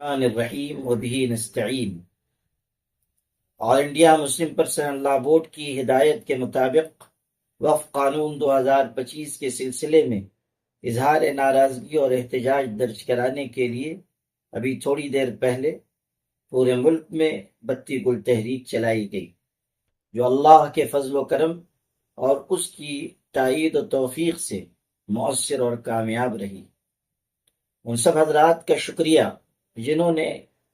الرحمن الرحیم وبہ نستعین۔ آل India Muslim personal لا board کی ہدایت کے مطابق وقف قانون 2025 کے سلسلے میں اظہار ناراضگی اور احتجاج درج کرانے کے لیے ابھی تھوڑی دیر پہلے پورے ملک میں بتی گل تحریک چلائی گئی، جو اللہ کے فضل و کرم اور اس کی تائید و توفیق سے مؤثر اور کامیاب رہی۔ ان سب حضرات کا شکریہ جنہوں نے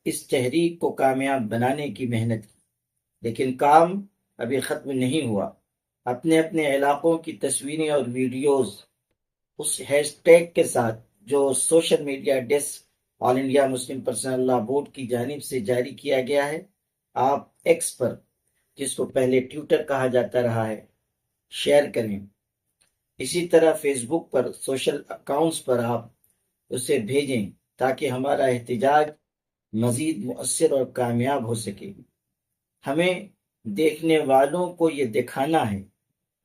اس تحریک کو کامیاب بنانے کی محنت کی، لیکن کام ابھی ختم نہیں ہوا۔ اپنے اپنے علاقوں کی تصویریں اور ویڈیوز اس ہیش ٹیگ کے ساتھ جو سوشل میڈیا ڈیسک آل انڈیا مسلم پرسنل لا بورڈ کی جانب سے جاری کیا گیا ہے، آپ ایکس پر، جس کو پہلے ٹویٹر کہا جاتا رہا ہے، شیئر کریں۔ اسی طرح فیس بک پر سوشل اکاؤنٹس پر آپ اسے بھیجیں تاکہ ہمارا احتجاج مزید مؤثر اور کامیاب ہو سکے۔ ہمیں دیکھنے والوں کو یہ دکھانا ہے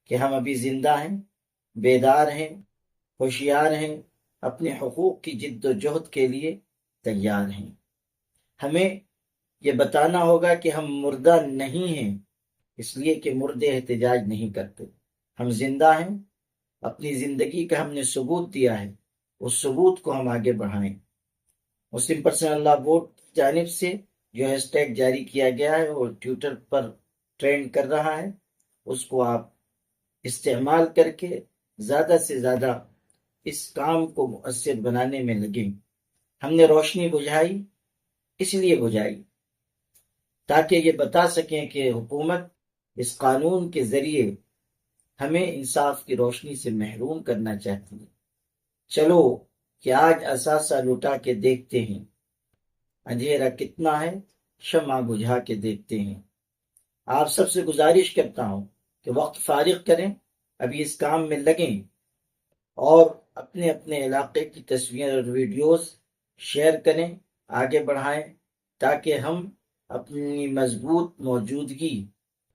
کہ ہم ابھی زندہ ہیں، بیدار ہیں، ہوشیار ہیں، اپنے حقوق کی جد و جہد کے لیے تیار ہیں۔ ہمیں یہ بتانا ہوگا کہ ہم مردہ نہیں ہیں، اس لیے کہ مردے احتجاج نہیں کرتے۔ ہم زندہ ہیں، اپنی زندگی کا ہم نے ثبوت دیا ہے، اس ثبوت کو ہم آگے بڑھائیں۔ مسلم پرسنل لا بورڈ کی جانب سے جو ہیش ٹیگ جاری کیا گیا ہے وہ ٹویٹر پر ٹرینڈ کر رہا ہے، اس کو آپ استعمال کر کے زیادہ سے زیادہ اس کام کو مؤثر بنانے میں لگیں۔ ہم نے روشنی بجھائی، اس لیے بجھائی تاکہ یہ بتا سکیں کہ حکومت اس قانون کے ذریعے ہمیں انصاف کی روشنی سے محروم کرنا چاہتی ہے۔ چلو کہ آج اثاثہ لٹا کے دیکھتے ہیں، اندھیرا کتنا ہے شمع بجھا کے دیکھتے ہیں۔ آپ سب سے گزارش کرتا ہوں کہ وقت فارغ کریں، ابھی اس کام میں لگیں اور اپنے اپنے علاقے کی تصویریں اور ویڈیوز شیئر کریں، آگے بڑھائیں تاکہ ہم اپنی مضبوط موجودگی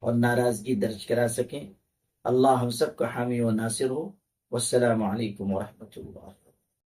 اور ناراضگی درج کرا سکیں۔ اللہ ہم سب کا حامی و ناصر ہو۔ والسلام علیکم ورحمۃ اللہ۔